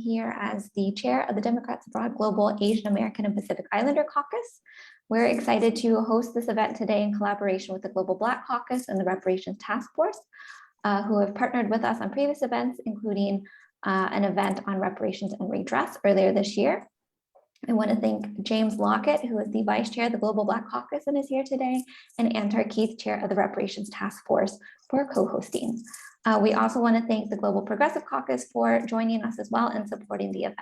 here as the chair of the Democrats Abroad Global Asian American and Pacific Islander Caucus. We're excited to host this event today in collaboration with the Global Black Caucus and the Reparations Task Force, who have partnered with us on previous events, including an event on reparations and redress earlier this year. I want to thank James Lockett, who is the vice chair of the Global Black Caucus and is here today, and Antar Keith, chair of the Reparations Task Force, for co-hosting. We also want to thank the Global Progressive Caucus for joining us as well and supporting the event.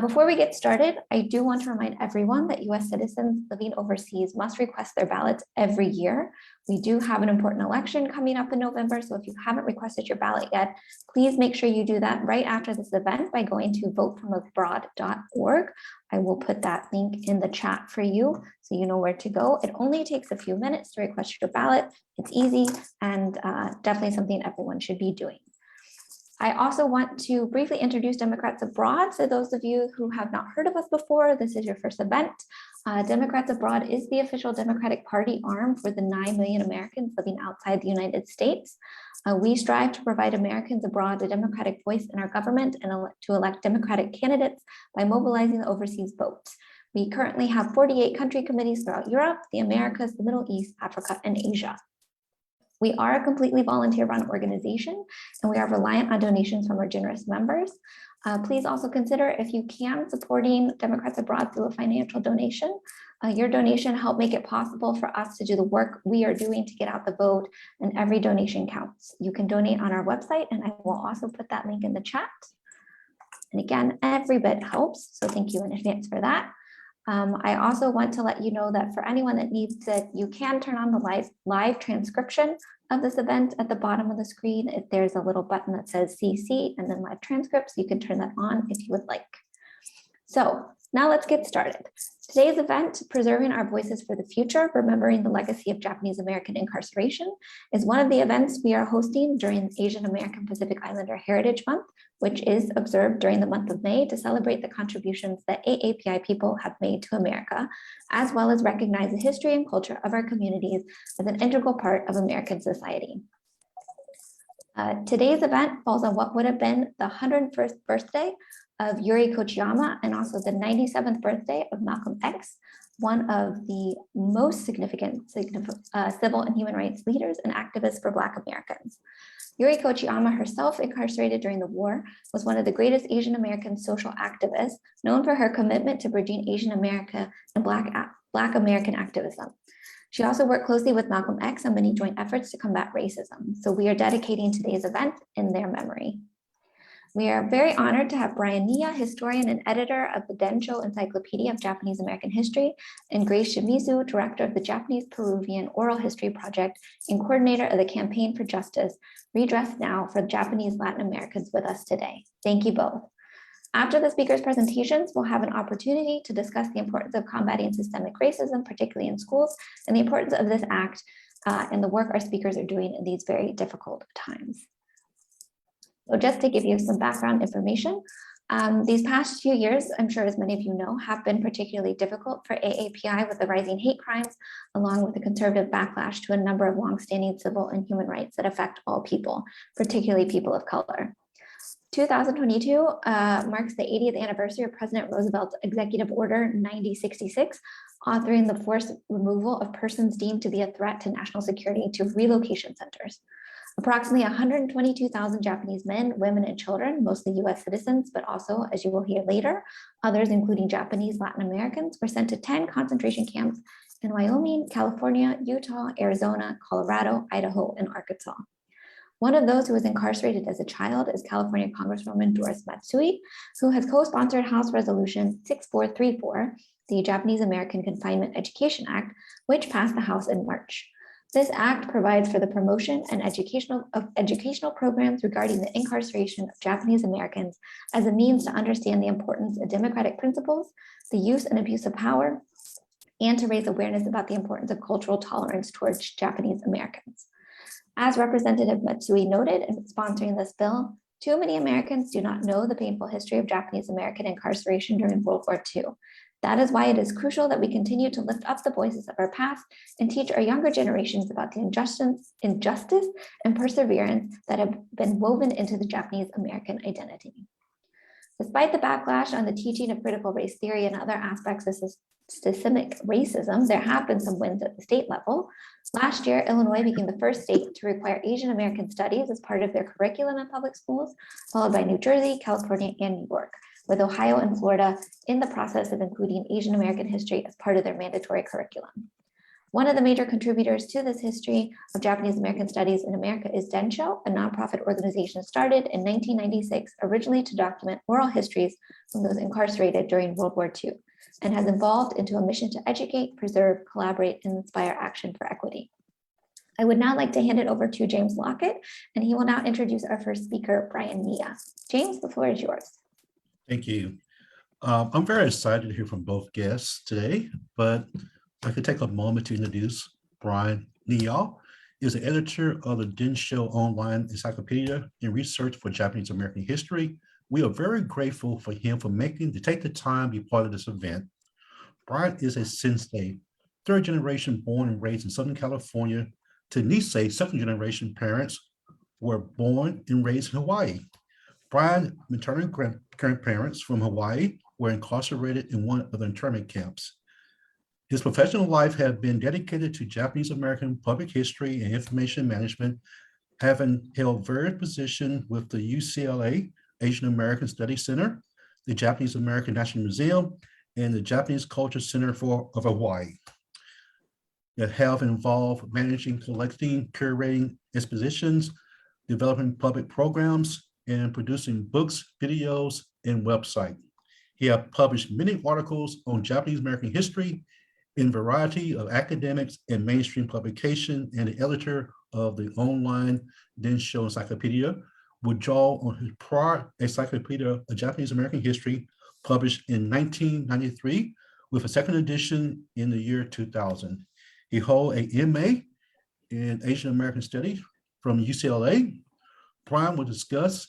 Before we get started, I do want to remind everyone that US citizens living overseas must request their ballots every year. We do have an important election coming up in November, so if you haven't requested your ballot yet, please make sure you do that right after this event by going to votefromabroad.org. I will put that link in the chat for you so you know where to go. It only takes a few minutes to request your ballot. It's easy and definitely something everyone should be doing. I also want to briefly introduce Democrats Abroad. So those of you who have not heard of us before, this is your first event. Democrats Abroad is the official Democratic Party arm for the 9 million Americans living outside the United States. We strive to provide Americans abroad a democratic voice in our government and to elect Democratic candidates by mobilizing the overseas vote. We currently have 48 country committees throughout Europe, the Americas, the Middle East, Africa, and Asia. We are a completely volunteer-run organization, and we are reliant on donations from our generous members. Please also consider, if you can, supporting Democrats Abroad through a financial donation. Your donation helps make it possible for us to do the work we are doing to get out the vote, and every donation counts. You can donate on our website, and I will also put that link in the chat. And again, every bit helps, so thank you in advance for that. I also want to let you know that for anyone that needs it, you can turn on the live transcription of this event at the bottom of the screen. If there's a little button that says CC and then live transcripts, you can turn that on if you would like. So now let's get started. Today's event, Preserving Our Voices for the Future, Remembering the Legacy of Japanese American Incarceration, is one of the events we are hosting during Asian American Pacific Islander Heritage Month, which is observed during the month of May to celebrate the contributions that AAPI people have made to America, as well as recognize the history and culture of our communities as an integral part of American society. Today's event falls on what would have been the 101st birthday of Yuri Kochiyama and also the 97th birthday of Malcolm X, one of the most significant civil and human rights leaders and activists for Black Americans. Yuri Kochiyama, herself incarcerated during the war, was one of the greatest Asian American social activists, known for her commitment to bridging Asian America and Black American activism. She also worked closely with Malcolm X on many joint efforts to combat racism. So we are dedicating today's event in their memory. We are very honored to have Brian Niiya, historian and editor of the Densho Encyclopedia of Japanese American History, and Grace Shimizu, director of the Japanese Peruvian Oral History Project and coordinator of the Campaign for Justice, Redress Now for Japanese Latin Americans, with us today. Thank you both. After the speakers' presentations, we'll have an opportunity to discuss the importance of combating systemic racism, particularly in schools, and the importance of this act and the work our speakers are doing in these very difficult times. So just to give you some background information, these past few years, I'm sure as many of you know, have been particularly difficult for AAPI with the rising hate crimes, along with the conservative backlash to a number of longstanding civil and human rights that affect all people, particularly people of color. 2022 marks the 80th anniversary of President Roosevelt's Executive Order 9066, authoring the forced removal of persons deemed to be a threat to national security to relocation centers. Approximately 122,000 Japanese men, women, and children, mostly US citizens, but also, as you will hear later, others including Japanese Latin Americans, were sent to 10 concentration camps in Wyoming, California, Utah, Arizona, Colorado, Idaho, and Arkansas. One of those who was incarcerated as a child is California Congresswoman Doris Matsui, who has co-sponsored House Resolution 6434, the Japanese American Confinement Education Act, which passed the House in March. This act provides for the promotion and educational programs regarding the incarceration of Japanese Americans as a means to understand the importance of democratic principles, the use and abuse of power, and to raise awareness about the importance of cultural tolerance towards Japanese Americans. As Representative Matsui noted in sponsoring this bill, too many Americans do not know the painful history of Japanese American incarceration during World War II. That is why it is crucial that we continue to lift up the voices of our past and teach our younger generations about the injustice and perseverance that have been woven into the Japanese American identity. Despite the backlash on the teaching of critical race theory and other aspects of systemic racism, there have been some wins at the state level. Last year, Illinois became the first state to require Asian American studies as part of their curriculum in public schools, followed by New Jersey, California, and New York, with Ohio and Florida in the process of including Asian American history as part of their mandatory curriculum. One of the major contributors to this history of Japanese American studies in America is Densho, a nonprofit organization started in 1996, originally to document oral histories from those incarcerated during World War II, and has evolved into a mission to educate, preserve, collaborate, and inspire action for equity. I would now like to hand it over to James Lockett, and he will now introduce our first speaker, Brian Niiya. James, the floor is yours. Thank you. I'm very excited to hear from both guests today, but I could take a moment to introduce Brian Neal. He is the editor of the Densho online encyclopedia and research for Japanese American history. We are very grateful for him for take the time to be part of this event. Brian is a sensei, third generation born and raised in Southern California, to Nisei, second generation parents were born and raised in Hawaii. Brian's maternal grandparents from Hawaii were incarcerated in one of the internment camps. His professional life has been dedicated to Japanese American public history and information management, having held various positions with the UCLA Asian American Studies Center, the Japanese American National Museum, and the Japanese Culture Center of Hawaii, that have involved managing, collecting, curating expositions, developing public programs, and producing books, videos, and websites. He has published many articles on Japanese American history in a variety of academics and mainstream publications, and the editor of the online Densho Encyclopedia, would draw on his prior Encyclopedia of Japanese American History, published in 1993, with a second edition in the year 2000. He holds a MA in Asian American Studies from UCLA. Brian will discuss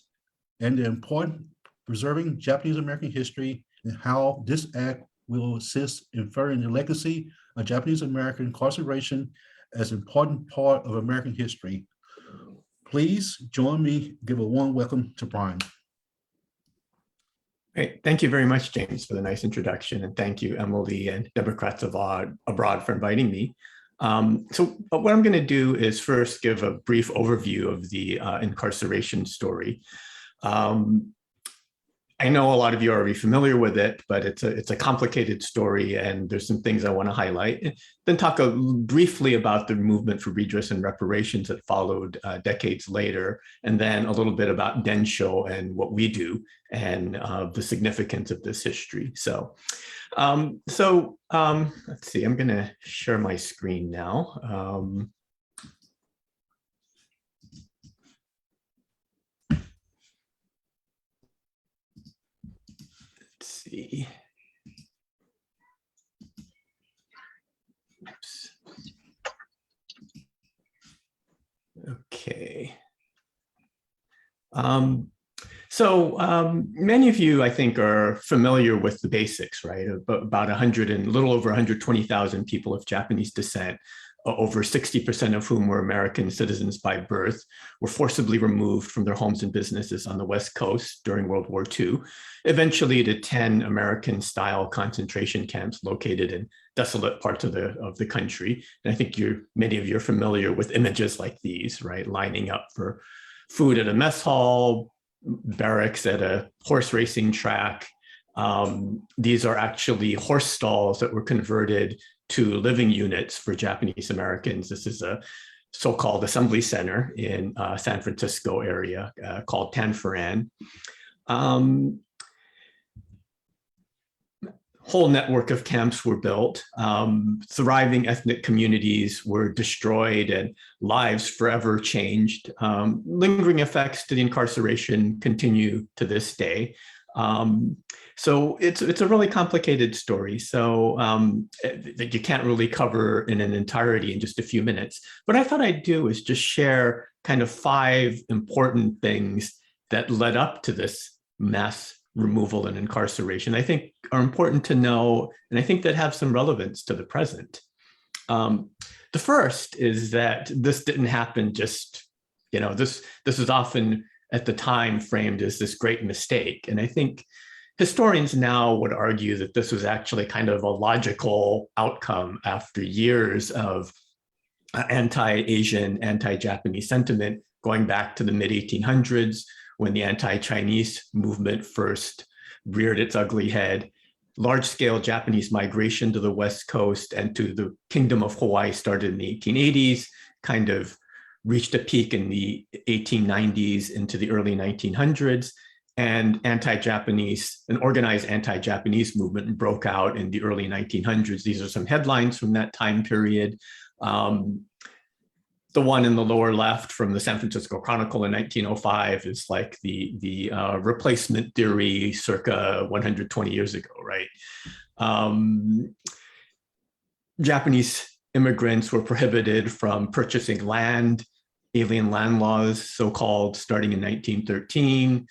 the importance of preserving Japanese American history and how this act will assist in furthering the legacy of Japanese American incarceration as an important part of American history. Please join me, give a warm welcome to Brian. Great. Thank you very much, James, for the nice introduction. And thank you, Emily and Democrats Abroad for inviting me. So what I'm going to do is first give a brief overview of the incarceration story. I know a lot of you are already familiar with it, but it's a complicated story, and there's some things I want to highlight. Then talk briefly about the movement for redress and reparations that followed decades later, and then a little bit about Densho and what we do and the significance of this history. So, let's see. I'm going to share my screen now. See. Oops. Okay. Many of you, I think, are familiar with the basics, right? About 100 and a little over 120,000 people of Japanese descent, over 60% of whom were American citizens by birth, were forcibly removed from their homes and businesses on the West Coast during World War II, eventually to 10 American-style concentration camps located in desolate parts of the country. And I think many of you are familiar with images like these, right? Lining up for food at a mess hall, barracks at a horse racing track. These are actually horse stalls that were converted to living units for Japanese Americans. This is a so-called assembly center in San Francisco area called Tanforan. Whole network of camps were built. Thriving ethnic communities were destroyed and lives forever changed. Lingering effects to the incarceration continue to this day. So it's a really complicated story. So that you can't really cover in an entirety in just a few minutes. What I thought I'd do is just share kind of 5 important things that led up to this mass removal and incarceration, I think are important to know, and I think that have some relevance to the present. The first is that this didn't happen just, this is often at the time framed as this great mistake. And I think historians now would argue that this was actually kind of a logical outcome after years of anti-Asian, anti-Japanese sentiment going back to the mid-1800s when the anti-Chinese movement first reared its ugly head. Large-scale Japanese migration to the West Coast and to the Kingdom of Hawaii started in the 1880s, kind of reached a peak in the 1890s into the early 1900s, and an organized anti-Japanese movement broke out in the early 1900s. These are some headlines from that time period. The one in the lower left from the San Francisco Chronicle in 1905 is like the replacement theory circa 120 years ago, right? Japanese immigrants were prohibited from purchasing land, alien land laws, so-called, starting in 1913,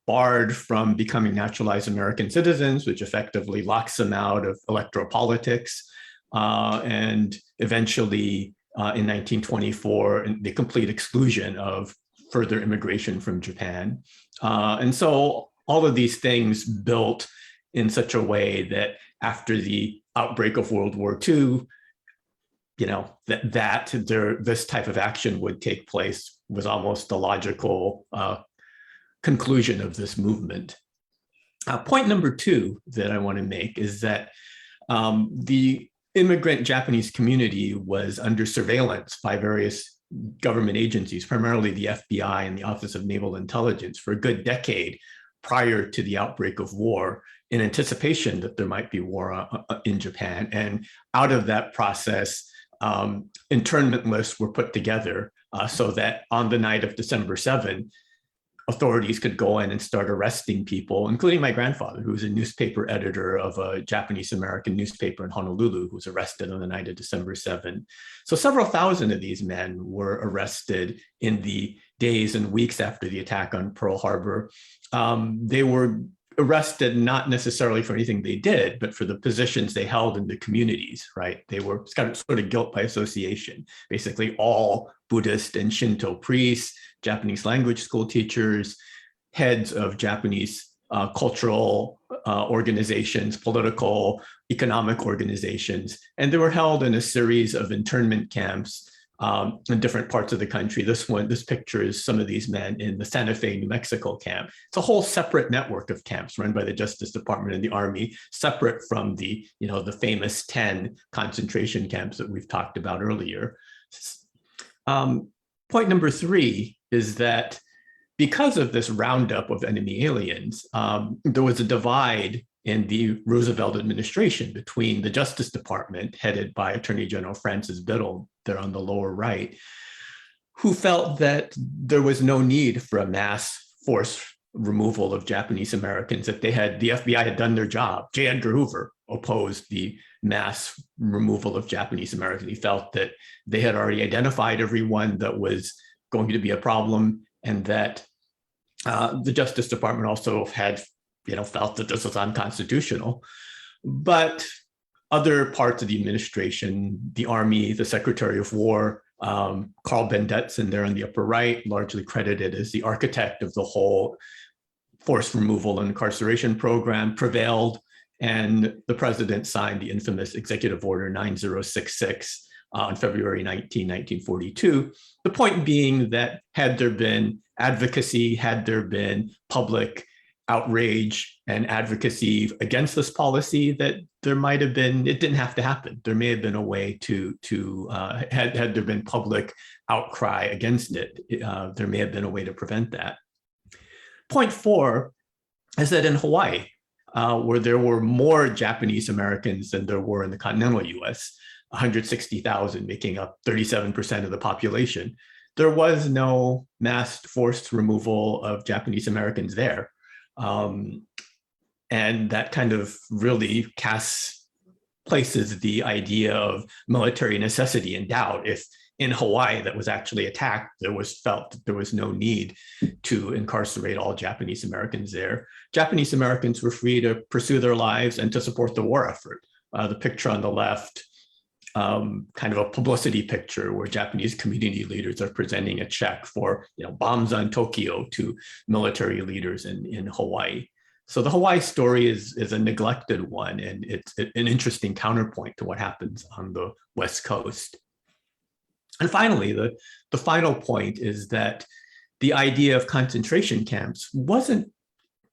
barred from becoming naturalized American citizens, which effectively locks them out of electoral politics, and eventually in 1924, the complete exclusion of further immigration from Japan. And so all of these things built in such a way that after the outbreak of World War II, this type of action would take place was almost the logical conclusion of this movement. Point number two that I want to make is that the immigrant Japanese community was under surveillance by various government agencies, primarily the FBI and the Office of Naval Intelligence, for a good decade prior to the outbreak of war, in anticipation that there might be war in Japan. And out of that process, internment lists were put together so that on the night of December 7, authorities could go in and start arresting people, including my grandfather, who was a newspaper editor of a Japanese-American newspaper in Honolulu, who was arrested on the night of December 7. So several thousand of these men were arrested in the days and weeks after the attack on Pearl Harbor. They were arrested not necessarily for anything they did, but for the positions they held in the communities, right? They were kind of sort of guilt by association. Basically all Buddhist and Shinto priests, Japanese language school teachers, heads of Japanese cultural organizations, political, economic organizations, and they were held in a series of internment camps in different parts of the country. This picture is some of these men in the Santa Fe, New Mexico camp. It's a whole separate network of camps run by the Justice Department and the Army, separate from the famous 10 concentration camps that we've talked about earlier. Point number three is that because of this roundup of enemy aliens, there was a divide in the Roosevelt administration between the Justice Department, headed by Attorney General Francis Biddle, there on the lower right, who felt that there was no need for a mass force removal of Japanese Americans, that the FBI had done their job. J. Edgar Hoover opposed the mass removal of Japanese Americans. He felt that they had already identified everyone that was going to be a problem, and that the Justice Department also had felt that this was unconstitutional. But other parts of the administration, the Army, the Secretary of War, Carl Bendetson there on the upper right, largely credited as the architect of the whole forced removal and incarceration program, prevailed, and the president signed the infamous Executive Order 9066 on February 19, 1942. The point being that had there been advocacy, had there been public outrage and advocacy against this policy, that there might have been, it didn't have to happen. There may have been a way had there been public outcry against it, there may have been a way to prevent that. Point four is that in Hawaii, where there were more Japanese Americans than there were in the continental US, 160,000 making up 37% of the population, there was no mass forced removal of Japanese Americans there. And that kind of really places the idea of military necessity in doubt. If in Hawaii that was actually attacked, there was felt that there was no need to incarcerate all Japanese Americans there. Japanese Americans were free to pursue their lives and to support the war effort. The picture on the left kind of a publicity picture where Japanese community leaders are presenting a check for bombs on Tokyo to military leaders in Hawaii. So the Hawaii story is a neglected one, and it's an interesting counterpoint to what happens on the West Coast. And finally, the final point is that the idea of concentration camps wasn't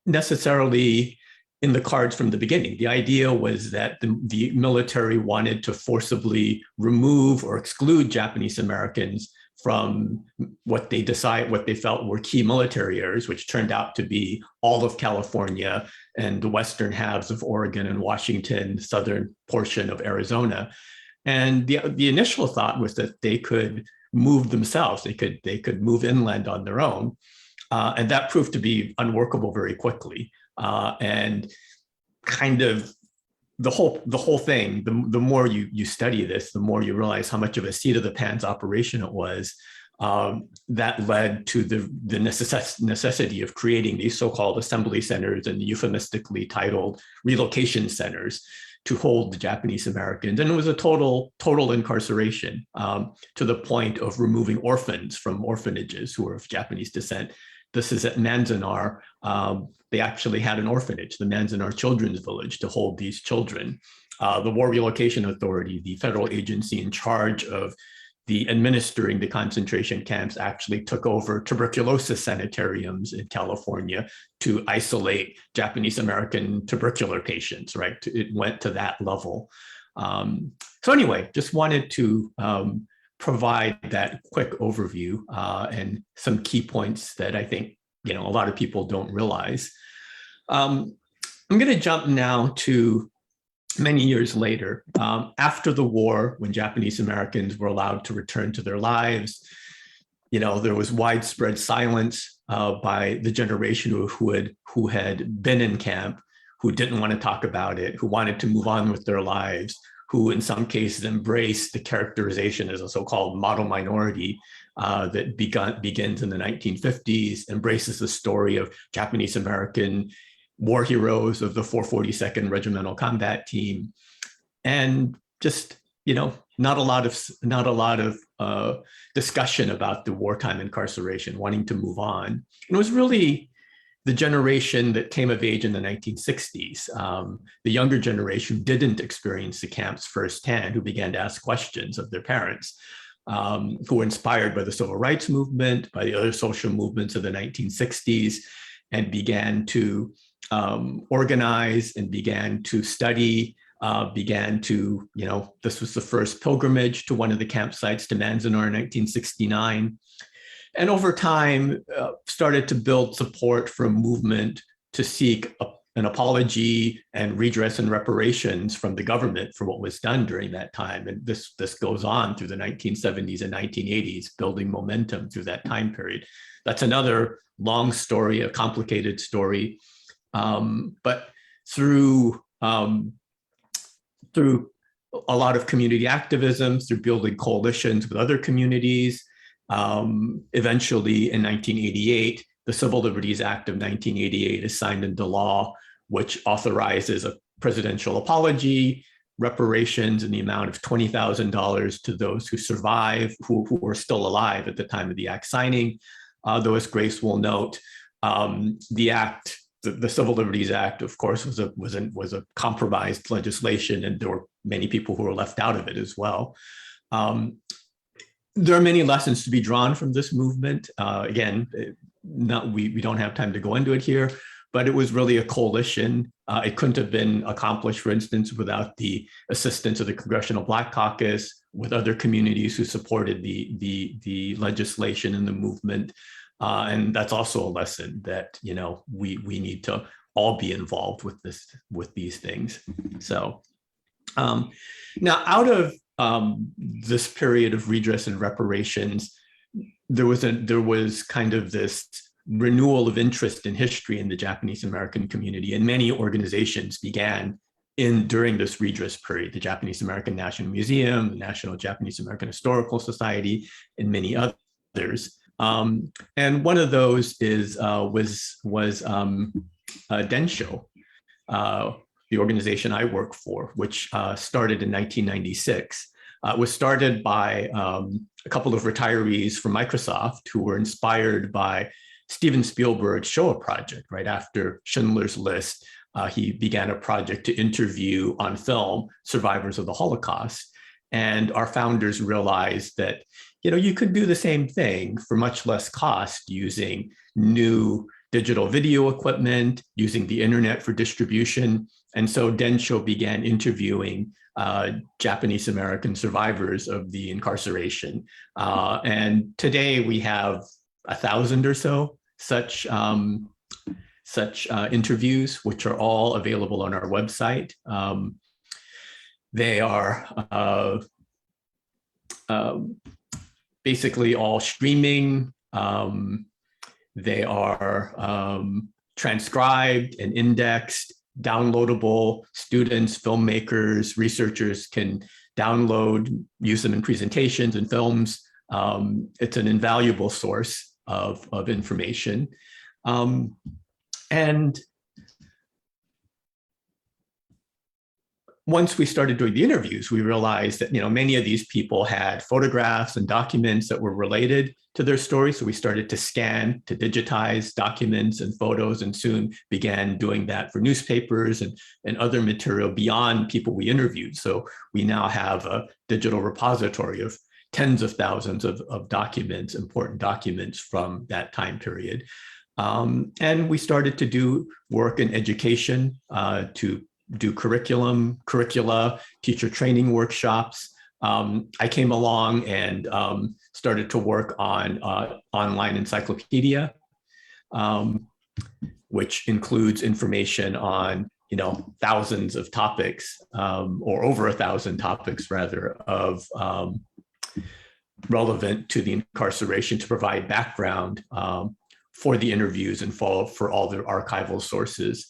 necessarily in the cards from the beginning. The idea was that the military wanted to forcibly remove or exclude Japanese Americans from what they felt were key military areas, which turned out to be all of California and the western halves of Oregon and Washington, southern portion of Arizona. And the initial thought was that they could move themselves. They could move inland on their own. And that proved to be unworkable very quickly. And kind of the whole thing, the more you study this, the more you realize how much of a seat of the pants operation it was. That led to the necessity of creating these so-called assembly centers and euphemistically titled relocation centers to hold the Japanese Americans. And it was a total incarceration, to the point of removing orphans from orphanages who were of Japanese descent. This is at Manzanar. They actually had an orphanage, the Manzanar Children's Village, to hold these children. The War Relocation Authority, the federal agency in charge of administering the concentration camps, actually took over tuberculosis sanitariums in California to isolate Japanese American tubercular patients, right? It went to that level. So anyway, just wanted to provide that quick overview and some key points that I think a lot of people don't realize. I'm going to jump now to many years later, after the war, when Japanese Americans were allowed to return to their lives. There was widespread silence by the generation who had been in camp, who didn't want to talk about it, who wanted to move on with their lives, who in some cases embraced the characterization as a so-called model minority that begins in the 1950s, embraces the story of Japanese American war heroes of the 442nd Regimental Combat Team, and just not a lot of discussion about the wartime incarceration, wanting to move on. And it was really the generation that came of age in the 1960s, the younger generation didn't experience the camps firsthand, who began to ask questions of their parents, who were inspired by the civil rights movement, by the other social movements of the 1960s, and began to organize and began to study, this was the first pilgrimage to one of the campsites to Manzanar in 1969. And over time, started to build support for a movement to seek an apology and redress and reparations from the government for what was done during that time. And this goes on through the 1970s and 1980s, building momentum through that time period. That's another long story, a complicated story. But through a lot of community activism, through building coalitions with other communities, eventually in 1988, the Civil Liberties Act of 1988 is signed into law, which authorizes a presidential apology, reparations in the amount of $20,000 to those who survive, who were still alive at the time of the act signing. Though, as Grace will note, the act, the Civil Liberties Act, of course, was a compromised legislation, and there were many people who were left out of it as well. There are many lessons to be drawn from this movement. Again, we don't have time to go into it here, but it was really a coalition. It couldn't have been accomplished, for instance, without the assistance of the Congressional Black Caucus, with other communities who supported the legislation and the movement. And that's also a lesson that we need to all be involved with these things. So now, out of this period of redress and reparations, there was kind of this renewal of interest in history in the Japanese American community, and many organizations began during this redress period: the Japanese American National Museum, the National Japanese American Historical Society, and many others. And one of those was Densho, the organization I work for, which started in 1996. It was started by a couple of retirees from Microsoft who were inspired by Steven Spielberg's Shoah project. Right after Schindler's List, he began a project to interview on film survivors of the Holocaust. And our founders realized that, you could do the same thing for much less cost using new digital video equipment, using the internet for distribution. And so Densho began interviewing Japanese American survivors of the incarceration. And today we have 1,000 or so such interviews, which are all available on our website. They are basically all streaming. They are transcribed and indexed, downloadable. Students, filmmakers, researchers can download, use them in presentations and films. It's an invaluable source of information. And once we started doing the interviews, we realized that many of these people had photographs and documents that were related to their story. So we started to scan, to digitize documents and photos, and soon began doing that for newspapers and other material beyond people we interviewed. So we now have a digital repository of tens of thousands of documents, important documents from that time period. And we started to do work in education, to do curricula, teacher training workshops. I came along and started to work on online encyclopedia, which includes information on thousands of topics, or over 1,000 topics rather, of relevant to the incarceration, to provide background for the interviews and for all the archival sources.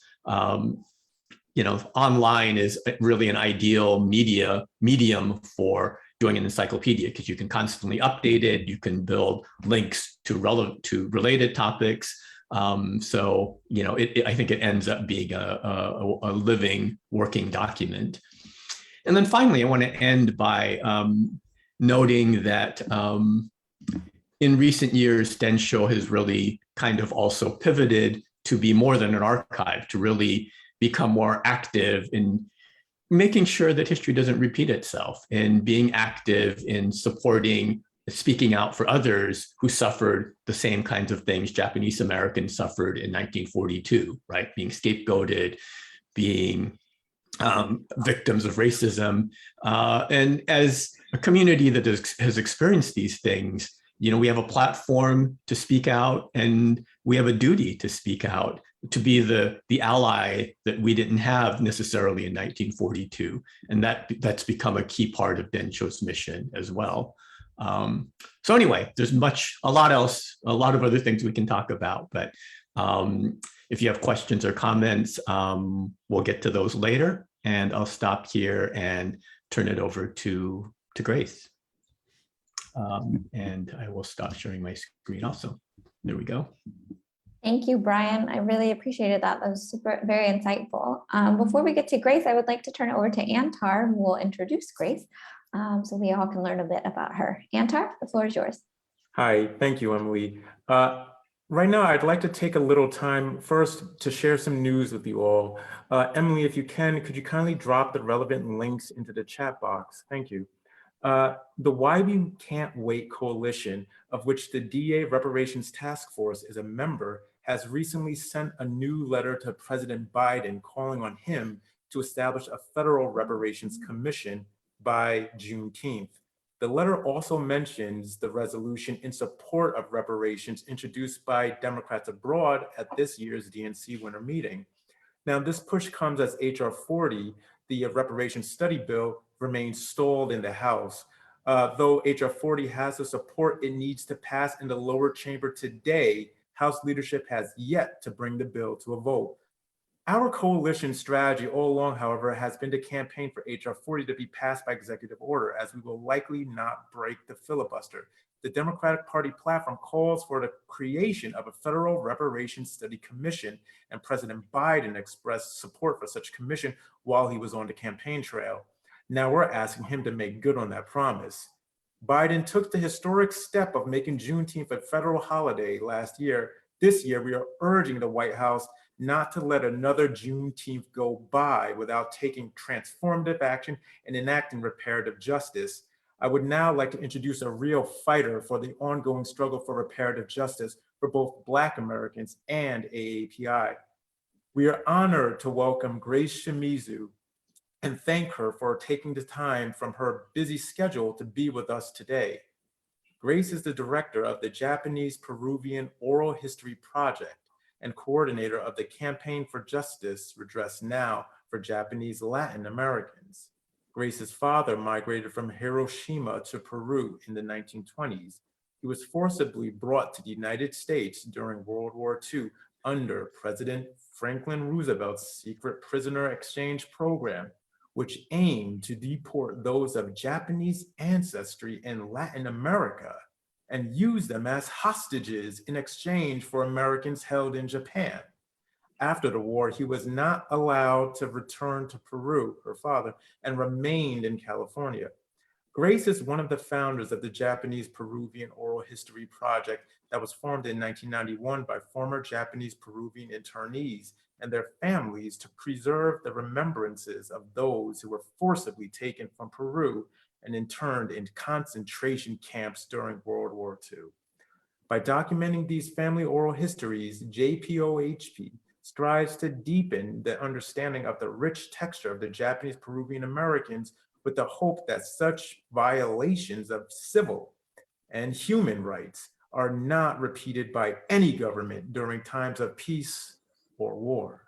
Online is really an ideal medium for doing an encyclopedia, because you can constantly update it. You can build links to related topics. So I think it ends up being a living, working document. And then finally, I want to end by noting that in recent years, Densho has really kind of also pivoted to be more than an archive, to really become more active in making sure that history doesn't repeat itself, and being active in supporting, speaking out for others who suffered the same kinds of things Japanese Americans suffered in 1942, right? Being scapegoated, being victims of racism. And as a community that has experienced these things, we have a platform to speak out, and we have a duty to speak out, to be the ally that we didn't have necessarily in 1942. And that's become a key part of Densho's mission as well. So anyway, there's a lot of other things we can talk about, but if you have questions or comments, we'll get to those later, and I'll stop here and turn it over to Grace. And I will stop sharing my screen also. There we go. Thank you, Brian. I really appreciated that. That was very insightful. Before we get to Grace, I would like to turn it over to Antar, who will introduce Grace, so we all can learn a bit about her. Antar, the floor is yours. Hi, thank you, Emily. Right now, I'd like to take a little time first to share some news with you all. Emily, if you can, could you kindly drop the relevant links into the chat box? Thank you. The YB Can't Wait Coalition, of which the DA Reparations Task Force is a member, has recently sent a new letter to President Biden calling on him to establish a federal reparations commission by Juneteenth. The letter also mentions the resolution in support of reparations introduced by Democrats abroad at this year's DNC winter meeting. Now, this push comes as HR 40, the reparations study bill, remains stalled in the House. Though HR 40 has the support it needs to pass in the lower chamber today, House leadership has yet to bring the bill to a vote. Our coalition strategy all along, however, has been to campaign for HR 40 to be passed by executive order, as we will likely not break the filibuster. The Democratic Party platform calls for the creation of a federal reparations study commission, and President Biden expressed support for such commission while he was on the campaign trail. Now we're asking him to make good on that promise. Biden took the historic step of making Juneteenth a federal holiday last year. This year, we are urging the White House not to let another Juneteenth go by without taking transformative action and enacting reparative justice. I would now like to introduce a real fighter for the ongoing struggle for reparative justice for both Black Americans and AAPI. We are honored to welcome Grace Shimizu and thank her for taking the time from her busy schedule to be with us today. Grace is the director of the Japanese Peruvian Oral History Project and coordinator of the Campaign for Justice, Redress Now for Japanese Latin Americans. Grace's father migrated from Hiroshima to Peru in the 1920s. He was forcibly brought to the United States during World War II under President Franklin Roosevelt's secret prisoner exchange program, which aimed to deport those of Japanese ancestry in Latin America and use them as hostages in exchange for Americans held in Japan. After the war, he was not allowed to return to Peru, her father, and remained in California. Grace is one of the founders of the Japanese Peruvian Oral History Project that was formed in 1991 by former Japanese Peruvian internees and their families to preserve the remembrances of those who were forcibly taken from Peru and interned in concentration camps during World War II. By documenting these family oral histories, JPOHP strives to deepen the understanding of the rich texture of the Japanese Peruvian Americans with the hope that such violations of civil and human rights are not repeated by any government during times of peace or war.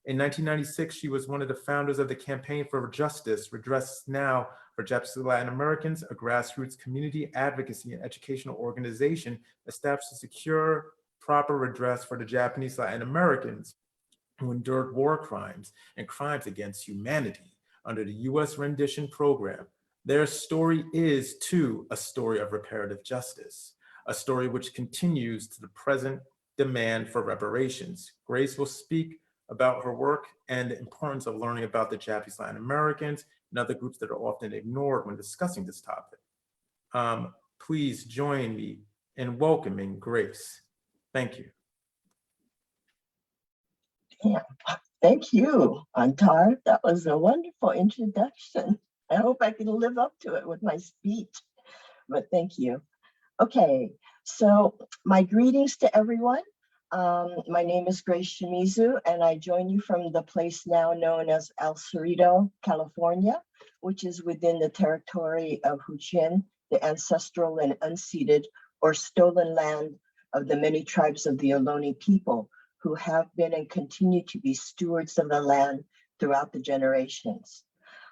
In 1996, she was one of the founders of the Campaign for Justice, Redress Now for Japanese Latin Americans, a grassroots community advocacy and educational organization established to secure proper redress for the Japanese Latin Americans who endured war crimes and crimes against humanity under the US rendition program. Their story is, too, a story of reparative justice, a story which continues to the present demand for reparations. Grace will speak about her work and the importance of learning about the Japanese Latin Americans and other groups that are often ignored when discussing this topic. Please join me in welcoming Grace. Thank you. Yeah. Thank you, Antar. That was a wonderful introduction. I hope I can live up to it with my speech, but thank you. Okay, so my greetings to everyone. My name is Grace Shimizu, and I join you from the place now known as El Cerrito, California, which is within the territory of Huichin, the ancestral and unceded or stolen land of the many tribes of the Ohlone people, who have been and continue to be stewards of the land throughout the generations.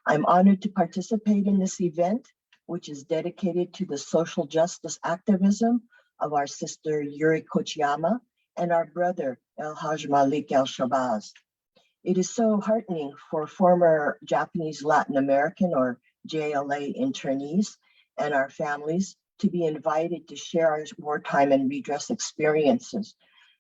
I'm honored to participate in this event, which is dedicated to the social justice activism of our sister Yuri Kochiyama and our brother El Haj Malik El Shabazz. It is so heartening for former Japanese Latin American or JLA internees and our families to be invited to share our wartime and redress experiences,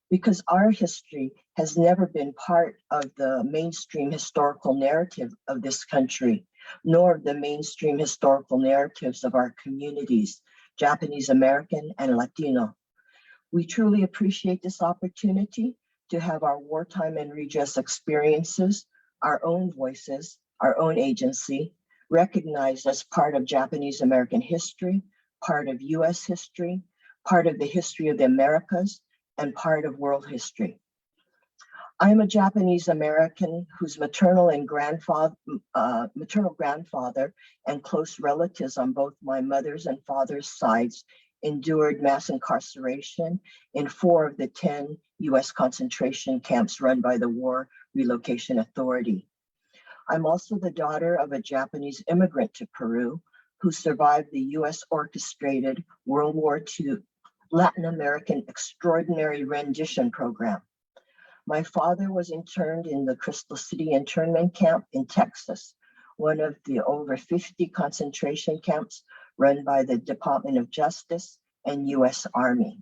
because our history has never been part of the mainstream historical narrative of this country, nor the mainstream historical narratives of our communities, Japanese American and Latino. We truly appreciate this opportunity to have our wartime and redress experiences, our own voices, our own agency, recognized as part of Japanese American history, part of US history, part of the history of the Americas, and part of world history. I am a Japanese American whose maternal grandfather and close relatives on both my mother's and father's sides endured mass incarceration in 4 of the 10 US concentration camps run by the War Relocation Authority. I'm also the daughter of a Japanese immigrant to Peru who survived the US orchestrated World War II Latin American Extraordinary Rendition Program. My father was interned in the Crystal City internment camp in Texas, one of the over 50 concentration camps run by the Department of Justice and US Army.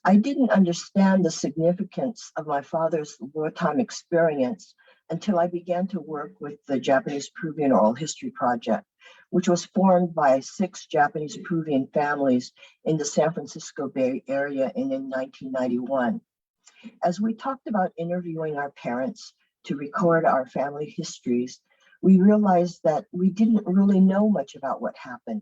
I didn't understand the significance of my father's wartime experience until I began to work with the Japanese Peruvian Oral History Project, which was formed by 6 Japanese Peruvian families in the San Francisco Bay Area in 1991. As we talked about interviewing our parents to record our family histories, we realized that we didn't really know much about what happened.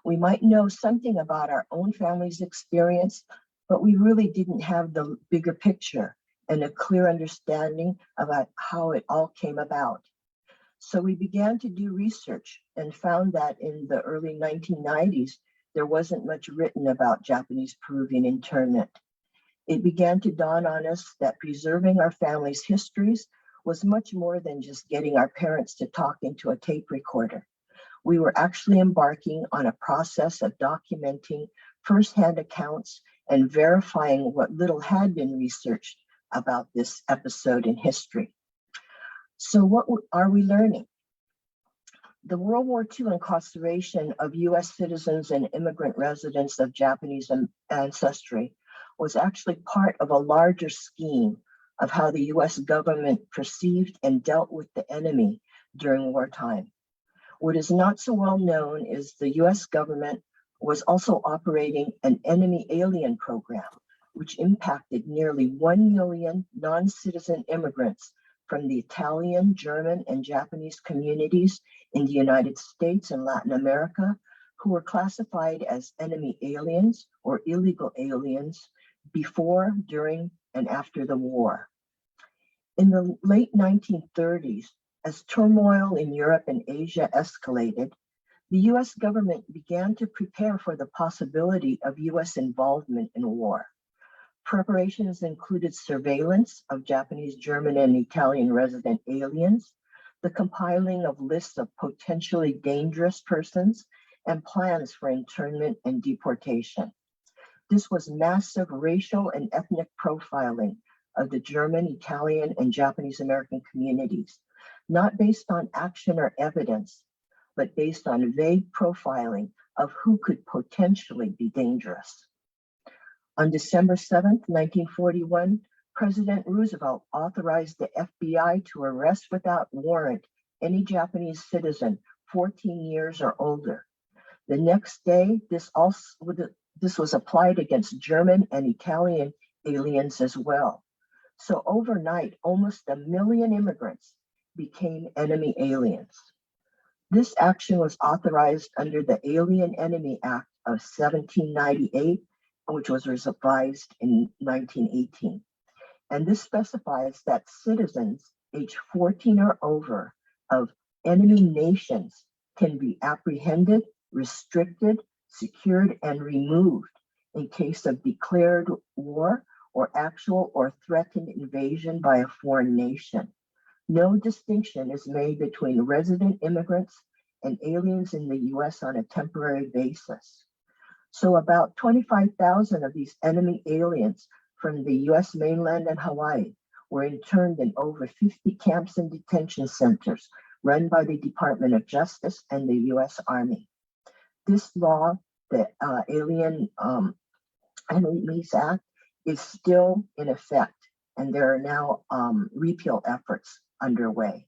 We might know something about our own family's experience, but we really didn't have the bigger picture and a clear understanding about how it all came about. So we began to do research and found that in the early 1990s, there wasn't much written about Japanese Peruvian internment. It began to dawn on us that preserving our family's histories was much more than just getting our parents to talk into a tape recorder. We were actually embarking on a process of documenting firsthand accounts and verifying what little had been researched about this episode in history. So what are we learning? The World War II incarceration of US citizens and immigrant residents of Japanese ancestry was actually part of a larger scheme of how the US government perceived and dealt with the enemy during wartime. What is not so well known is the US government was also operating an enemy alien program, which impacted nearly 1 million non-citizen immigrants from the Italian, German, and Japanese communities in the United States and Latin America, who were classified as enemy aliens or illegal aliens before, during, and after the war. In the late 1930s, as turmoil in Europe and Asia escalated, the US government began to prepare for the possibility of US involvement in war. Preparations included surveillance of Japanese, German, and Italian resident aliens, the compiling of lists of potentially dangerous persons, and plans for internment and deportation. This was massive racial and ethnic profiling of the German, Italian, and Japanese American communities, not based on action or evidence, but based on vague profiling of who could potentially be dangerous. On December 7th, 1941, President Roosevelt authorized the FBI to arrest without warrant any Japanese citizen 14 years or older. The next day, this was applied against German and Italian aliens as well. So overnight, almost 1 million immigrants became enemy aliens. This action was authorized under the Alien Enemy Act of 1798, which was revised in 1918. And this specifies that citizens age 14 or over of enemy nations can be apprehended, restricted, secured, and removed in case of declared war or actual or threatened invasion by a foreign nation. No distinction is made between resident immigrants and aliens in the US on a temporary basis. So about 25,000 of these enemy aliens from the US mainland and Hawaii were interned in over 50 camps and detention centers run by the Department of Justice and the US Army. This law, the Alien Enemies Act, is still in effect, and there are now repeal efforts underway.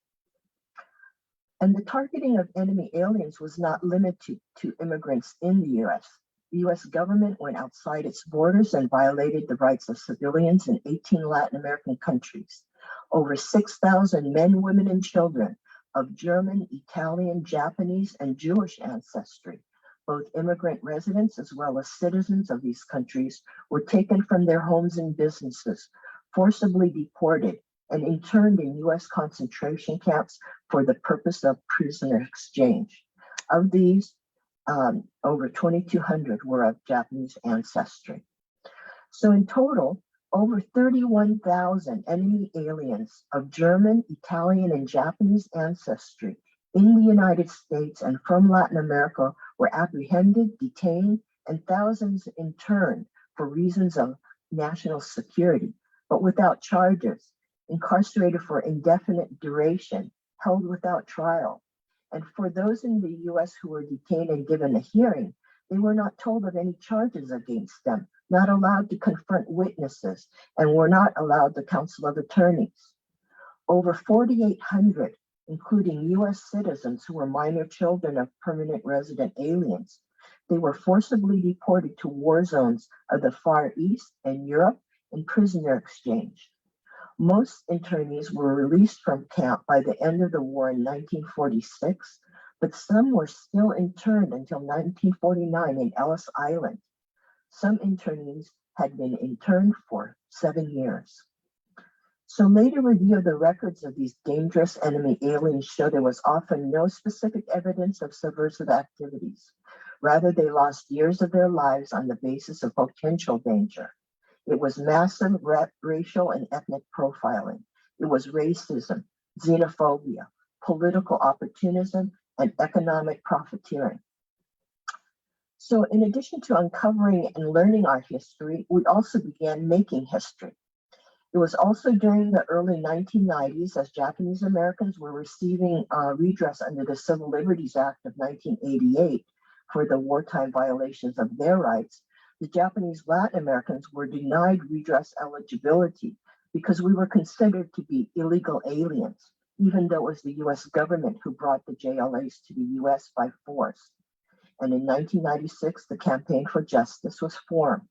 And the targeting of enemy aliens was not limited to immigrants in the US. The US government went outside its borders and violated the rights of civilians in 18 Latin American countries. Over 6,000 men, women, and children of German, Italian, Japanese, and Jewish ancestry, both immigrant residents as well as citizens of these countries, were taken from their homes and businesses, forcibly deported, and interned in US concentration camps for the purpose of prisoner exchange. Of these, over 2,200 were of Japanese ancestry. So in total, over 31,000 enemy aliens of German, Italian, and Japanese ancestry in the United States and from Latin America were apprehended, detained, and thousands interned for reasons of national security, but without charges, incarcerated for indefinite duration, held without trial. And for those in the US who were detained and given a hearing, they were not told of any charges against them, not allowed to confront witnesses, and were not allowed the counsel of attorneys. over 4,800, including US citizens who were minor children of permanent resident aliens. They were forcibly deported to war zones of the Far East and Europe in prisoner exchange. Most internees were released from camp by the end of the war in 1946, but some were still interned until 1949 in Ellis Island. Some internees had been interned for 7 years. So later review of the records of these dangerous enemy aliens show there was often no specific evidence of subversive activities. Rather, they lost years of their lives on the basis of potential danger. It was massive racial and ethnic profiling. It was racism, xenophobia, political opportunism, and economic profiteering. So in addition to uncovering and learning our history, we also began making history. It was also during the early 1990s, as Japanese Americans were receiving redress under the Civil Liberties Act of 1988 for the wartime violations of their rights, the Japanese Latin Americans were denied redress eligibility because we were considered to be illegal aliens, even though it was the US government who brought the JLAs to the US by force. And in 1996, the Campaign for Justice was formed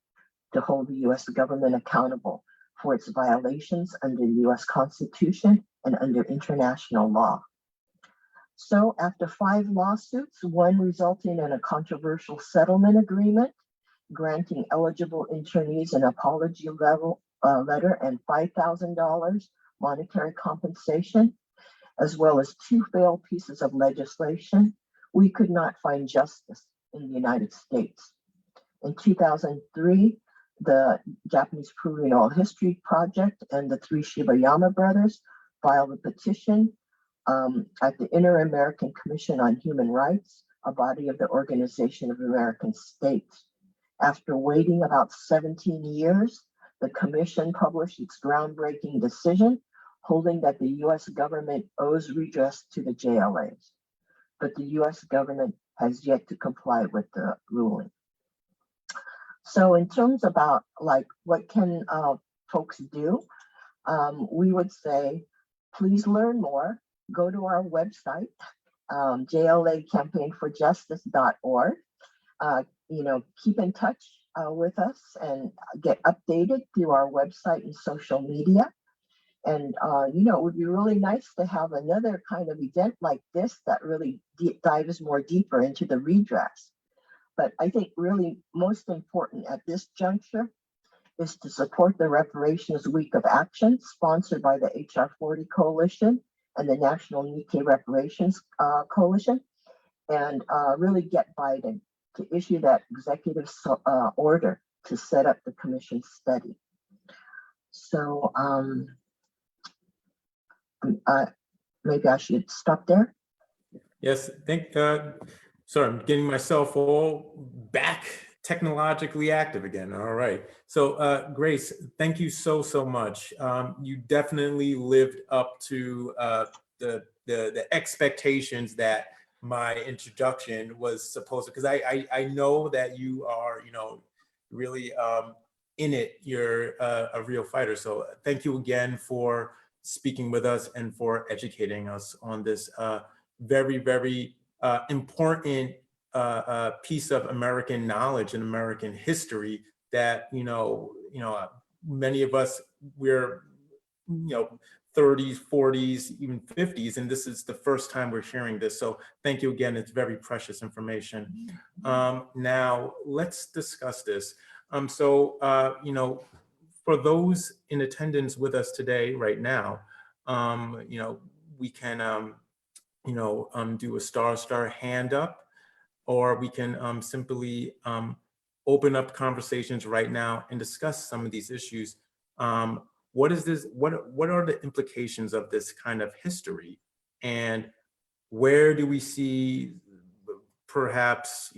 to hold the US government accountable for its violations under the US Constitution and under international law. So after 5 lawsuits, one resulting in a controversial settlement agreement, granting eligible internees an apology letter and $5,000 monetary compensation, as well as 2 failed pieces of legislation, we could not find justice in the United States. In 2003, the Japanese Peruvian Oral History Project and the 3 Shibayama brothers filed a petition at the Inter-American Commission on Human Rights, a body of the Organization of American States. After waiting about 17 years, the commission published its groundbreaking decision, holding that the US government owes redress to the JLAs. But the US government has yet to comply with the ruling. So in terms about like what can folks do, we would say, please learn more. Go to our website, jlacampaignforjustice.org. Keep in touch with us and get updated through our website and social media. And, it would be really nice to have another kind of event like this that really dives more deeper into the redress. But I think really most important at this juncture is to support the Reparations Week of Action sponsored by the HR 40 Coalition and the National Nikkei Reparations Coalition, and really get Biden to issue that executive order to set up the commission study. So maybe I should stop there. Yes, sorry, I'm getting myself all back technologically active again. All right. So Grace, thank you so much. You definitely lived up to the expectations that my introduction was supposed to, because I know that you are, really in it. You're a real fighter. So thank you again for speaking with us and for educating us on this very, very important piece of American knowledge and American history that, many of us, we're, 30s, 40s, even 50s, and this is the first time we're hearing this. So thank you again. It's very precious information. Now let's discuss this. For those in attendance with us today, right now, we can, do a star hand up, or we can simply open up conversations right now and discuss some of these issues. What is this? What are the implications of this kind of history, and where do we see perhaps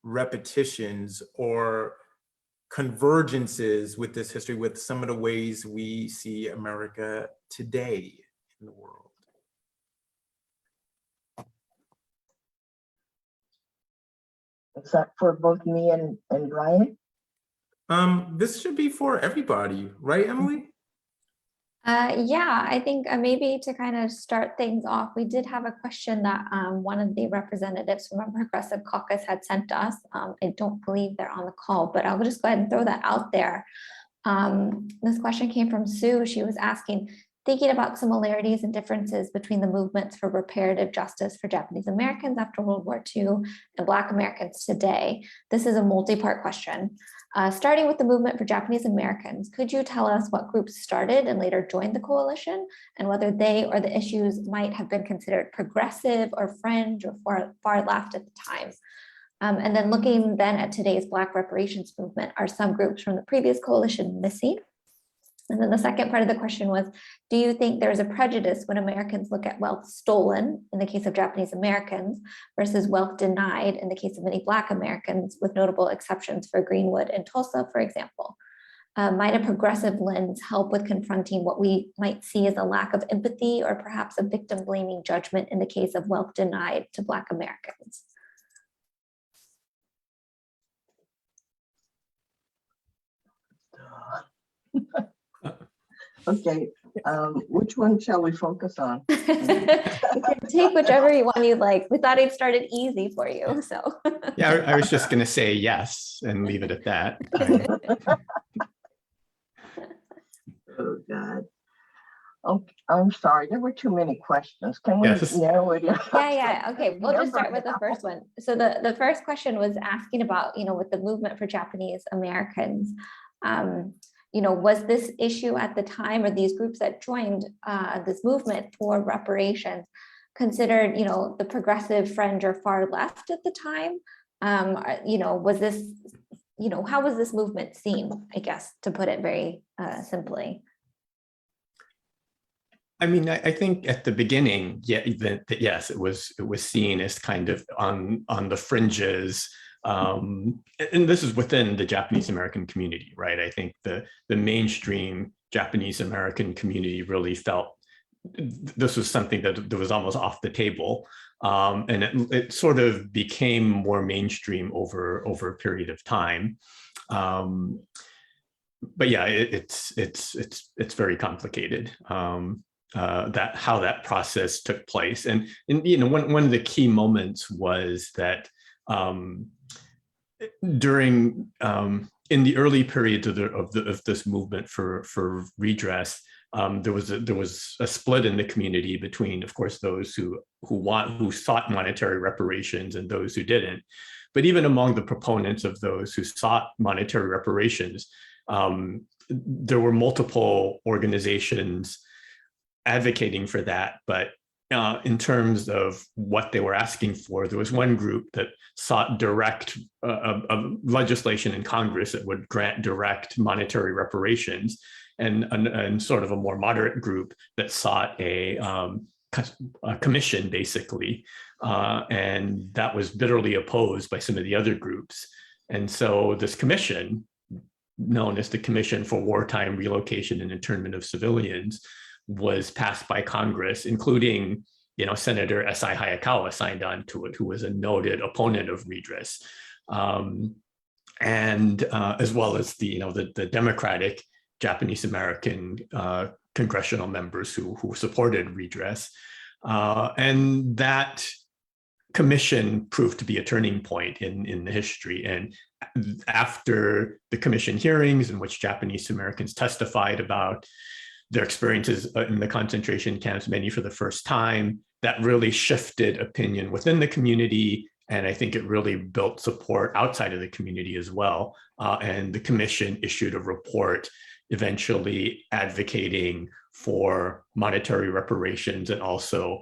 repetitions or convergences with this history, with some of the ways we see America today in the world? Is that for both me and Ryan? This should be for everybody, right, Emily? Yeah, I think maybe to kind of start things off, we did have a question that one of the representatives from our Progressive Caucus had sent us. I don't believe they're on the call, but I'll just go ahead and throw that out there. This question came from Sue. She was asking, thinking about similarities and differences between the movements for reparative justice for Japanese Americans after World War II and Black Americans today. This is a multi-part question. Starting with the movement for Japanese Americans, could you tell us what groups started and later joined the coalition and whether they or the issues might have been considered progressive or fringe or far left at the time? And then looking then at today's Black reparations movement, are some groups from the previous coalition missing? And then the second part of the question was, do you think there is a prejudice when Americans look at wealth stolen in the case of Japanese Americans versus wealth denied in the case of many Black Americans, with notable exceptions for Greenwood and Tulsa, for example? Might a progressive lens help with confronting what we might see as a lack of empathy or perhaps a victim blaming judgment in the case of wealth denied to Black Americans? Okay, which one shall we focus on? You can take whichever one you like. We thought it started easy for you, so. Yeah, I was just going to say yes and leave it at that. Oh, God. Oh, I'm sorry, there were too many questions. Can we narrow it down? Yeah, okay, we'll just start with the first one. So the first question was asking about, with the movement for Japanese Americans, was this issue at the time, or these groups that joined this movement for reparations considered, the progressive fringe or far left at the time? Was this, how was this movement seen, I guess, to put it very simply? I mean, I think at the beginning, yes, it was seen as kind of on the fringes. And this is within the Japanese American community, right? I think the mainstream Japanese American community really felt this was something that was almost off the table, and it sort of became more mainstream over a period of time. But yeah, it's very complicated. That how that process took place, and one of the key moments was that during in the early periods of this movement for redress, there was a split in the community between, of course, those who sought monetary reparations and those who didn't. But even among the proponents of those who sought monetary reparations, there were multiple organizations advocating for that, but in terms of what they were asking for, there was one group that sought direct legislation in Congress that would grant direct monetary reparations, and sort of a more moderate group that sought a commission, basically, and that was bitterly opposed by some of the other groups. And so this commission, known as the Commission for Wartime Relocation and Internment of Civilians, was passed by Congress, including, Senator S.I. Hayakawa signed on to it, who was a noted opponent of redress, and as well as the Democratic Japanese American congressional members who supported redress, and that commission proved to be a turning point in the history. And after the commission hearings, in which Japanese Americans testified about their experiences in the concentration camps, many for the first time, that really shifted opinion within the community. And I think it really built support outside of the community as well. And the commission issued a report eventually advocating for monetary reparations, and also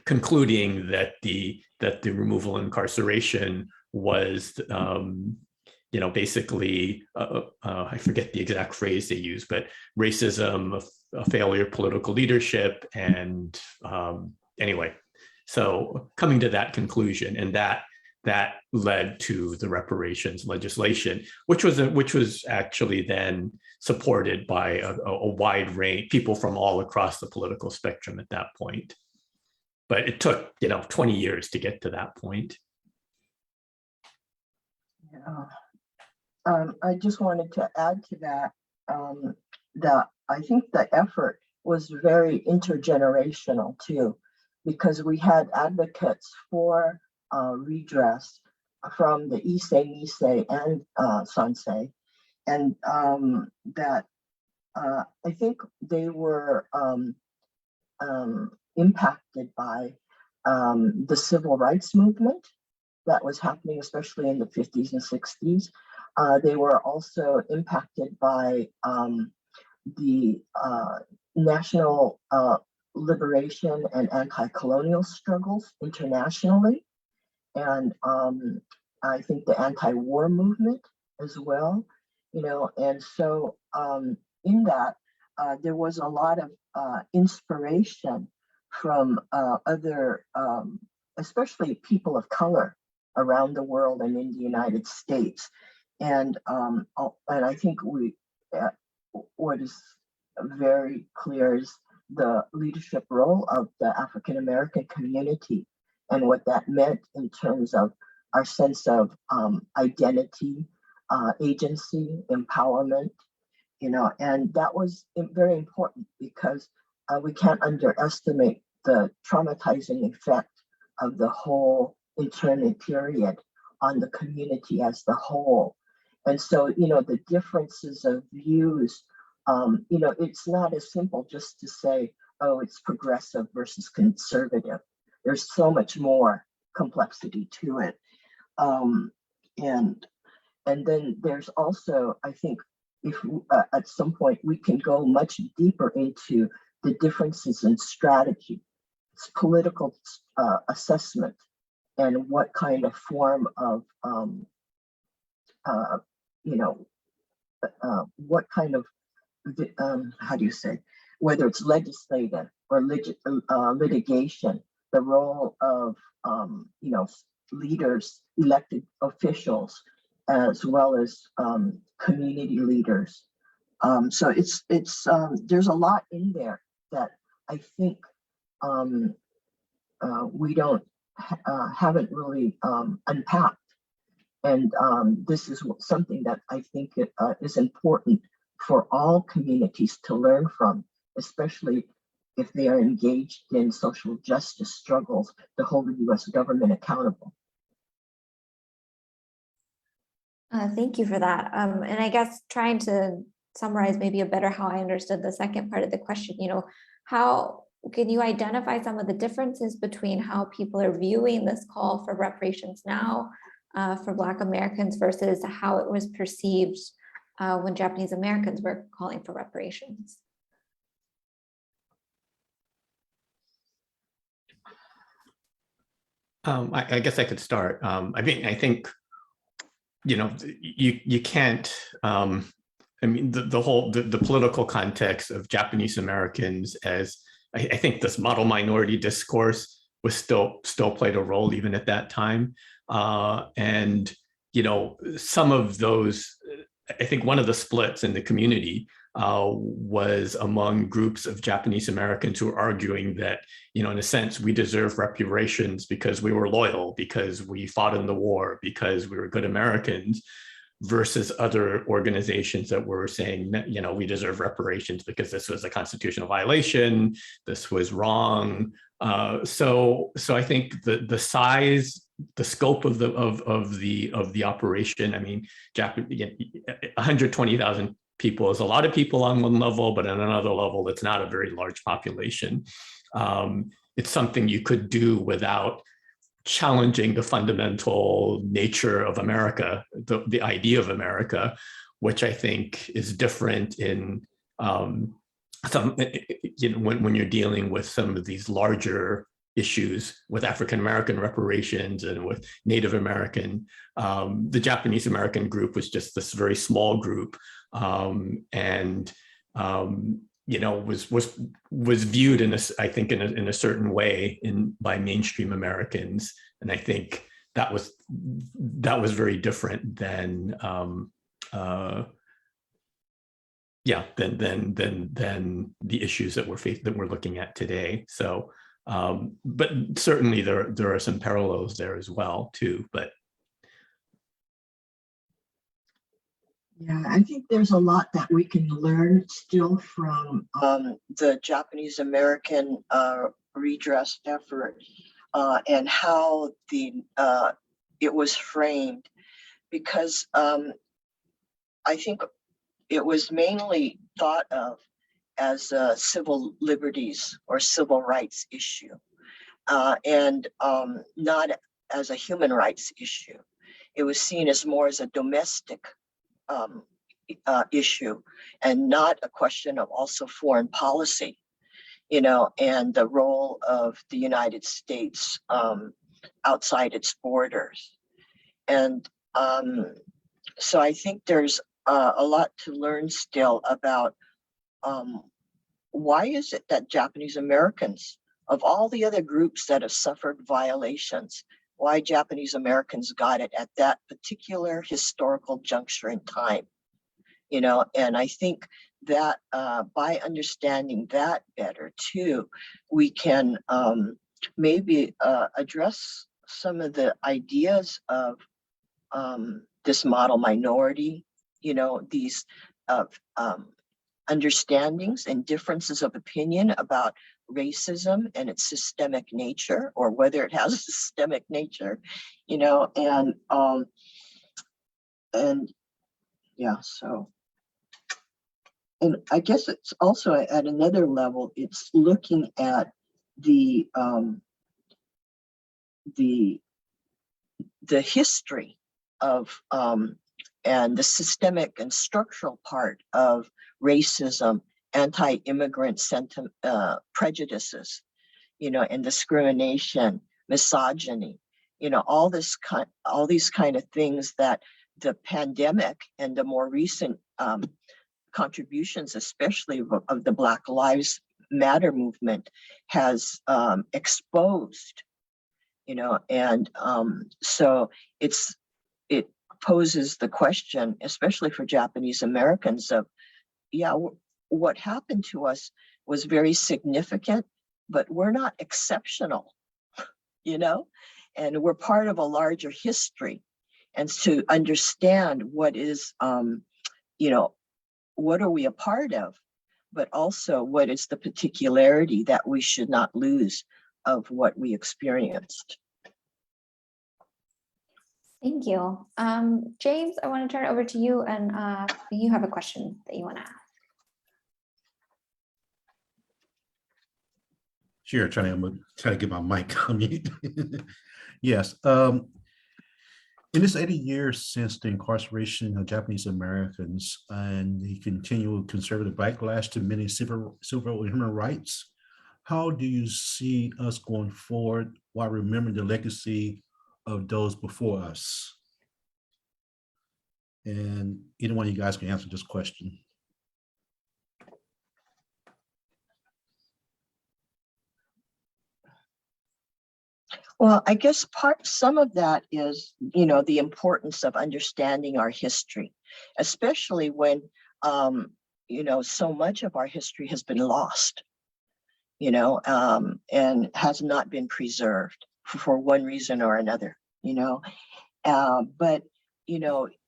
concluding that the removal of incarceration was basically, I forget the exact phrase they use, but racism, a failure of political leadership. And anyway, so coming to that conclusion, and that led to the reparations legislation, which was actually then supported by a wide range, people from all across the political spectrum at that point. But it took 20 years to get to that point. Yeah. I just wanted to add to that. I think the effort was very intergenerational too, because we had advocates for redress from the Issei, Nisei, and Sansei, and that I think they were impacted by the civil rights movement that was happening, especially in the 50s and 60s. They were also impacted by the national liberation and anti-colonial struggles internationally. And I think the anti-war movement as well, and so in that, there was a lot of inspiration from other, especially people of color around the world and in the United States. And I think what is very clear is the leadership role of the African American community and what that meant in terms of our sense of identity, agency, empowerment, and that was very important because we can't underestimate the traumatizing effect of the whole internment period on the community as the whole. And so, the differences of views, it's not as simple just to say, oh, it's progressive versus conservative. There's so much more complexity to it. And then there's also, I think, if at some point we can go much deeper into the differences in strategy, it's political assessment, and what kind of form of, what kind of, how do you say, whether it's legislative or litigation, the role of, leaders, elected officials, as well as community leaders. So it's there's a lot in there that I think we haven't really unpacked. And this is something that I think is important for all communities to learn from, especially if they are engaged in social justice struggles to hold the US government accountable. Thank you for that. And I guess trying to summarize maybe a better how I understood the second part of the question, how can you identify some of the differences between how people are viewing this call for reparations now for Black Americans versus how it was perceived when Japanese Americans were calling for reparations? I guess I could start. I think, you can't, the political context of Japanese Americans, as I think this model minority discourse was still played a role even at that time. And, some of those, I think one of the splits in the community was among groups of Japanese Americans who were arguing that, in a sense, we deserve reparations because we were loyal, because we fought in the war, because we were good Americans, versus other organizations that were saying, we deserve reparations because this was a constitutional violation, this was wrong. So I think the size, the scope of the operation, 120,000 people is a lot of people on one level, but on another level, it's not a very large population. It's something you could do without challenging the fundamental nature of America, the idea of America, which I think is different in when you're dealing with some of these larger issues with African American reparations and with Native American. The Japanese American group was just this very small group, and was viewed in a certain way by mainstream Americans, and I think that was very different than than the issues that we're looking at today. So, but certainly there are some parallels there as well too. But Yeah, I think there's a lot that we can learn still from the Japanese American redress effort and how it was framed, because I think it was mainly thought of as a civil liberties or civil rights issue, and not as a human rights issue. It was seen as more as a domestic issue and not a question of also foreign policy, and the role of the United States outside its borders. And so I think there's a lot to learn still about why is it that Japanese Americans, of all the other groups that have suffered violations, why Japanese Americans got it at that particular historical juncture in time, and I think that by understanding that better too, we can maybe address some of the ideas of this model minority, these understandings and differences of opinion about racism and its systemic nature, or whether it has a systemic nature, and yeah, so. And I guess it's also at another level, it's looking at the history of and the systemic and structural part of racism, anti-immigrant prejudices, and discrimination, misogyny, all these kind of things that the pandemic and the more recent contributions, especially of the Black Lives Matter movement, has exposed, and so it poses the question, especially for Japanese Americans, of what happened to us was very significant, but we're not exceptional, and we're part of a larger history, and to understand what is, what are we a part of, but also what is the particularity that we should not lose of what we experienced. Thank you. James, I want to turn it over to you, and you have a question that you want to ask. Sure, trying to get my mic on mute. Yes. In this 80 years since the incarceration of Japanese Americans and the continual conservative backlash to many civil and human rights, how do you see us going forward while remembering the legacy of those before us? And either one of you guys can answer this question. Well, I guess some of that is, the importance of understanding our history, especially when, so much of our history has been lost, and has not been preserved for one reason or another, but,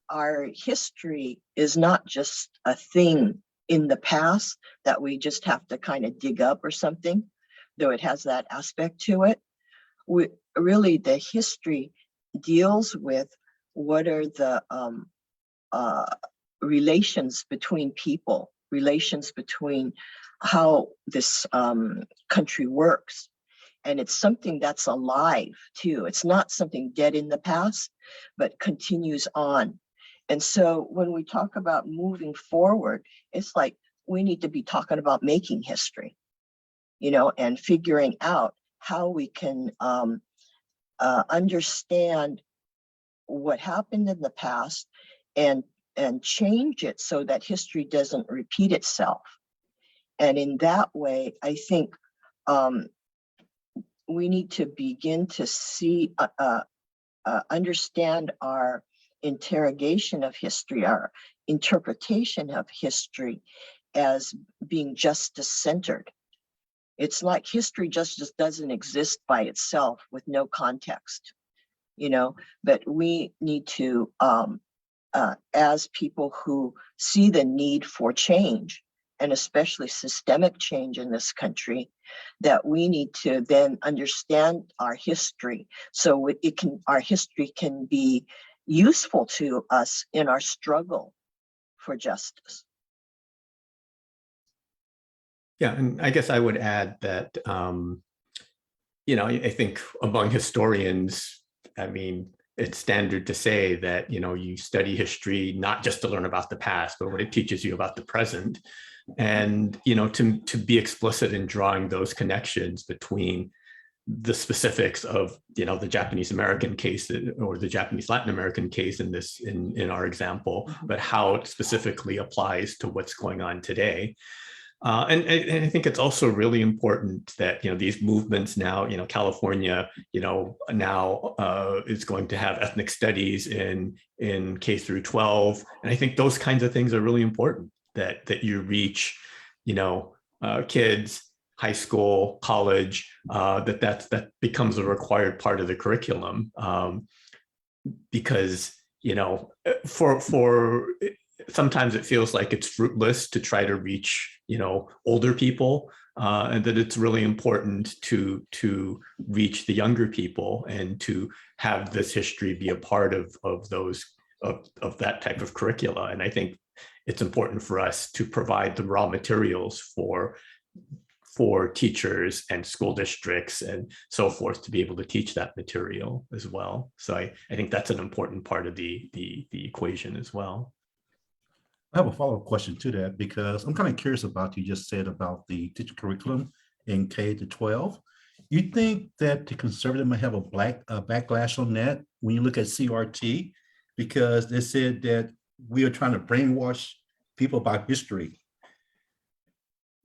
our history is not just a thing in the past that we just have to kind of dig up or something, though it has that aspect to it. Really, the history deals with what are the relations between people, relations between how this country works. And it's something that's alive too. It's not something dead in the past, but continues on. And so when we talk about moving forward, it's like we need to be talking about making history, and figuring out how we can understand what happened in the past and change it so that history doesn't repeat itself. And in that way, I think we need to begin to see, understand our interrogation of history, our interpretation of history as being justice-centered. It's like history just doesn't exist by itself with no context, but we need to as people who see the need for change, and especially systemic change in this country, that we need to then understand our history, so our history can be useful to us in our struggle for justice. Yeah, and I guess I would add that, I think among historians, I mean, it's standard to say that, you study history not just to learn about the past, but what it teaches you about the present. And, to be explicit in drawing those connections between the specifics of, the Japanese American case or the Japanese Latin American case in our example, but how it specifically applies to what's going on today. And I think it's also really important that, these movements now, California, now is going to have ethnic studies in K through 12. And I think those kinds of things are really important, that you reach, kids, high school, college, that becomes a required part of the curriculum. Because, for sometimes it feels like it's fruitless to try to reach, older people, and that it's really important to reach the younger people and to have this history be a part of that type of curricula. And I think it's important for us to provide the raw materials for teachers and school districts and so forth to be able to teach that material as well. So I think that's an important part of the equation as well. I have a follow-up question to that, because I'm kind of curious about, you just said about the teacher curriculum in K to 12. You think that the conservative might have a backlash on that when you look at CRT, because they said that we are trying to brainwash people about history?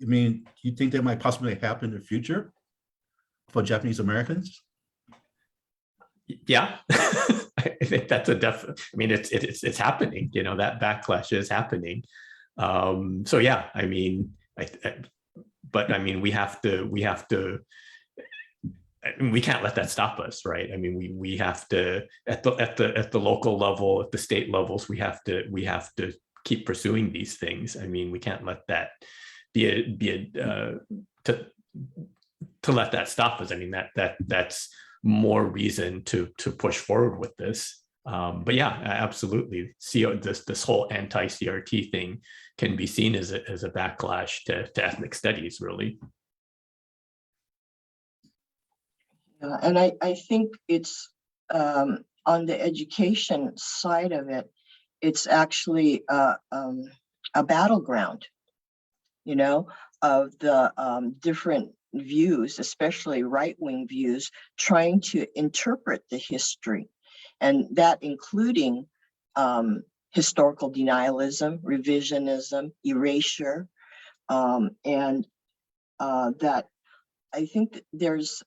I mean, do you think that might possibly happen in the future for Japanese Americans? Yeah. I think that's a definite. I mean, it's happening. That backlash is happening. So yeah, I mean, but I mean, we have to. We can't let that stop us, right? I mean, we have to at the local level, at the state levels, we have to keep pursuing these things. I mean, we can't let that to let that stop us. I mean, that's more reason to push forward with this. But yeah, absolutely. This whole anti-CRT thing can be seen as a backlash to ethnic studies, really. And I think it's on the education side of it, it's actually a battleground, of the different views, especially right-wing views, trying to interpret the history, and that including historical denialism, revisionism, erasure, and that I think there's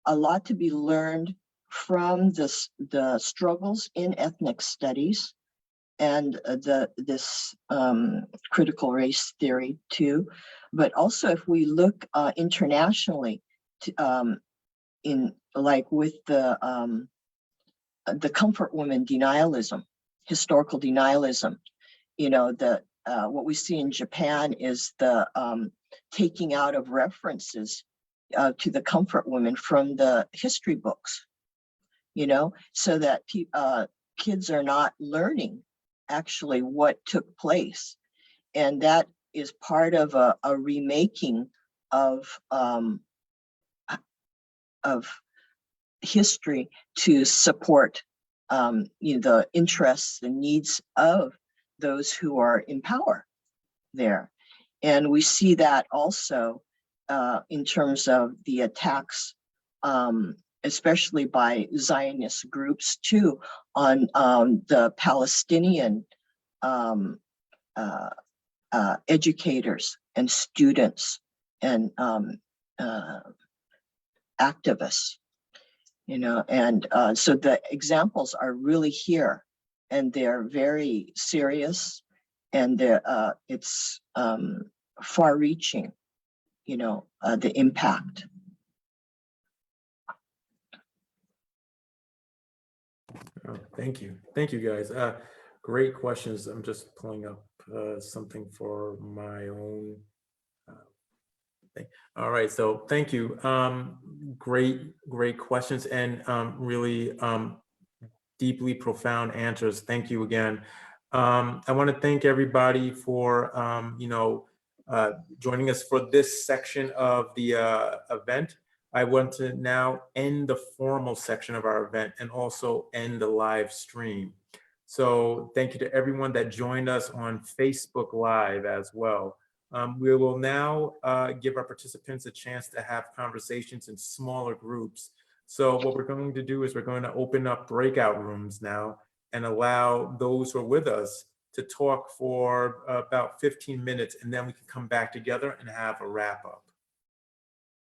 a lot to be learned from the struggles in ethnic studies and this critical race theory too. But also, if we look internationally, in like with the comfort woman denialism, historical denialism, what we see in Japan is the taking out of references to the comfort women from the history books, so that kids are not learning actually what took place. And that is part of a remaking of history to support the interests and needs of those who are in power there. And we see that also in terms of the attacks, especially by Zionist groups too, on the Palestinian educators and students and activists, and so the examples are really here, and they're very serious, and it's far-reaching, the impact. Oh, thank you. Thank you, guys. Great questions. I'm just pulling up something for my own thing. All right, so thank you. Great questions and really deeply profound answers. Thank you again. I want to thank everybody for joining us for this section of the event. I want to now end the formal section of our event and also end the live stream. So thank you to everyone that joined us on Facebook Live as well. We will now give our participants a chance to have conversations in smaller groups. So what we're going to do is we're going to open up breakout rooms now and allow those who are with us to talk for about 15 minutes, and then we can come back together and have a wrap up.